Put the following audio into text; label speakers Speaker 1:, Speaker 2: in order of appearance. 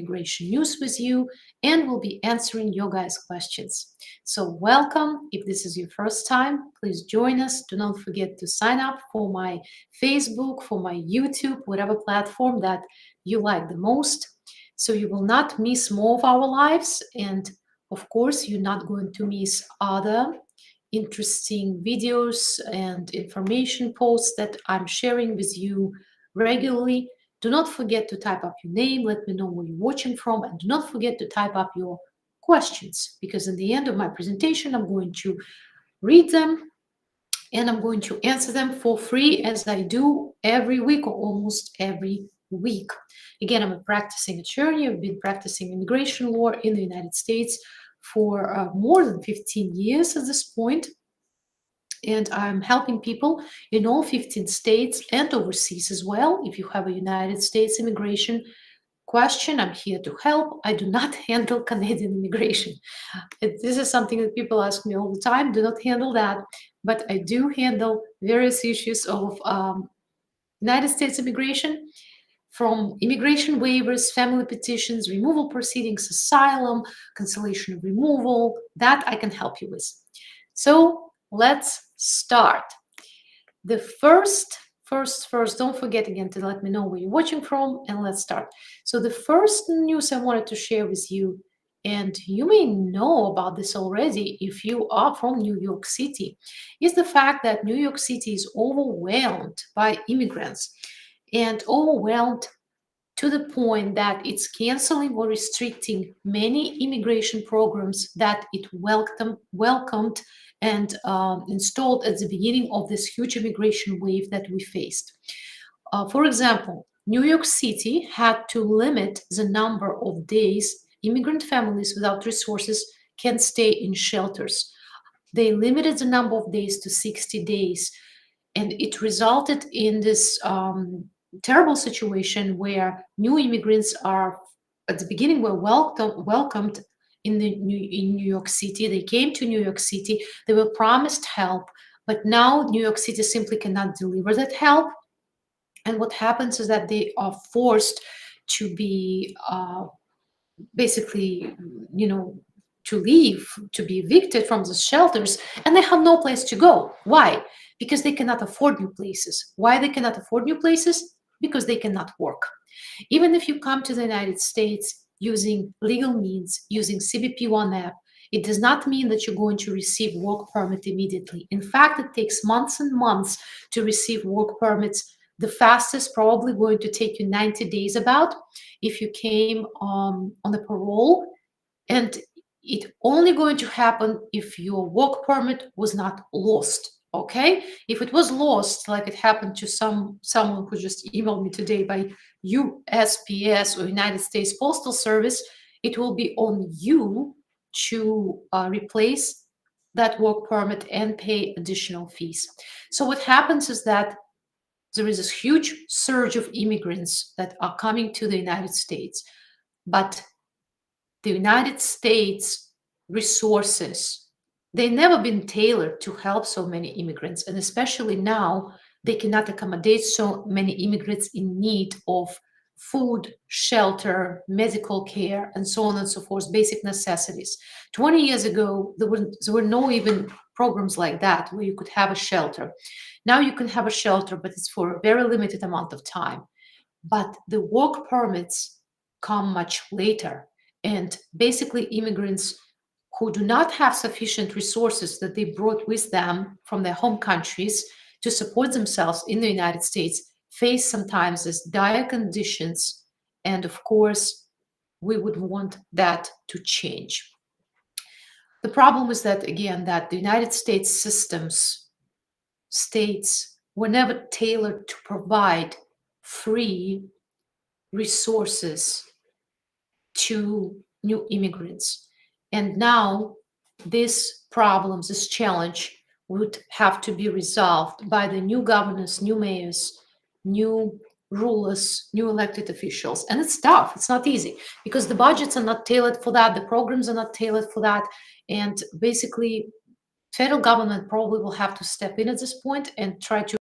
Speaker 1: immigration news with you, and will be answering your guys' questions. So welcome. If this is your first time, please join us. Do not forget to sign up for my Facebook, for my YouTube, whatever platform that you like the most. So you will not miss more of our lives. And of course, you're not going to miss other interesting videos and information posts that I'm sharing with you regularly. Do not forget to type up your name, let me know where you're watching from, and do not forget to type up your questions, because at the end of my presentation, I'm going to read them and I'm going to answer them for free, as I do every week or almost every week. Again, I'm a practicing attorney. I've been practicing immigration law in the United States for more than 15 years at this point. And I'm helping people in all 15 states and overseas as well. If you have a United States immigration question, I'm here to help. I do not handle Canadian immigration. This is something that people ask me all the time. Do not handle that. But I do handle various issues of United States immigration, from immigration waivers, family petitions, removal proceedings, asylum, cancellation of removal. That I can help you with. So let's start. The first, don't forget again to let me know where you're watching from, and let's start. So the first news I wanted to share with you, and you may know about this already if you are from New York City, is the fact that New York City is overwhelmed by immigrants, and overwhelmed to the point that it's canceling or restricting many immigration programs that it welcomed and installed at the beginning of this huge immigration wave that we faced. For example, New York City had to limit the number of days immigrant families without resources can stay in shelters. They limited the number of days to 60 days, and it resulted in this terrible situation where new immigrants are, at the beginning, were welcomed in New York City. They came to New York City. They were promised help, but now New York City simply cannot deliver that help. And what happens is that they are forced to be basically, to leave, to be evicted from the shelters, and they have no place to go. Why? Because they cannot afford new places. Why they cannot afford new places? Because they cannot work. Even if you come to the United States using legal means, using CBP-1 app, it does not mean that you're going to receive work permit immediately. In fact, it takes months and months to receive work permits. The fastest probably going to take you 90 days about if you came on a parole, and it only going to happen if your work permit was not lost. Okay, if it was lost, like it happened to someone who just emailed me today by USPS or United States Postal Service, it will be on you to replace that work permit and pay additional fees. So what happens is that there is this huge surge of immigrants that are coming to the United States, but the United States resources, they've never been tailored to help so many immigrants, and especially now they cannot accommodate so many immigrants in need of food, shelter, medical care, and so on and so forth, basic necessities. 20 years ago, there were no even programs like that where you could have a shelter. Now you can have a shelter, but it's for a very limited amount of time. But the work permits come much later. And basically, immigrants who do not have sufficient resources that they brought with them from their home countries to support themselves in the United States face sometimes these dire conditions. And of course, we would want that to change. The problem is that, again, that the United States states were never tailored to provide free resources to new immigrants. And now this problem, this challenge would have to be resolved by the new governors, new mayors, new rulers, new elected officials. And it's tough, it's not easy, because the budgets are not tailored for that, the programs are not tailored for that. And basically, federal government probably will have to step in at this point and try to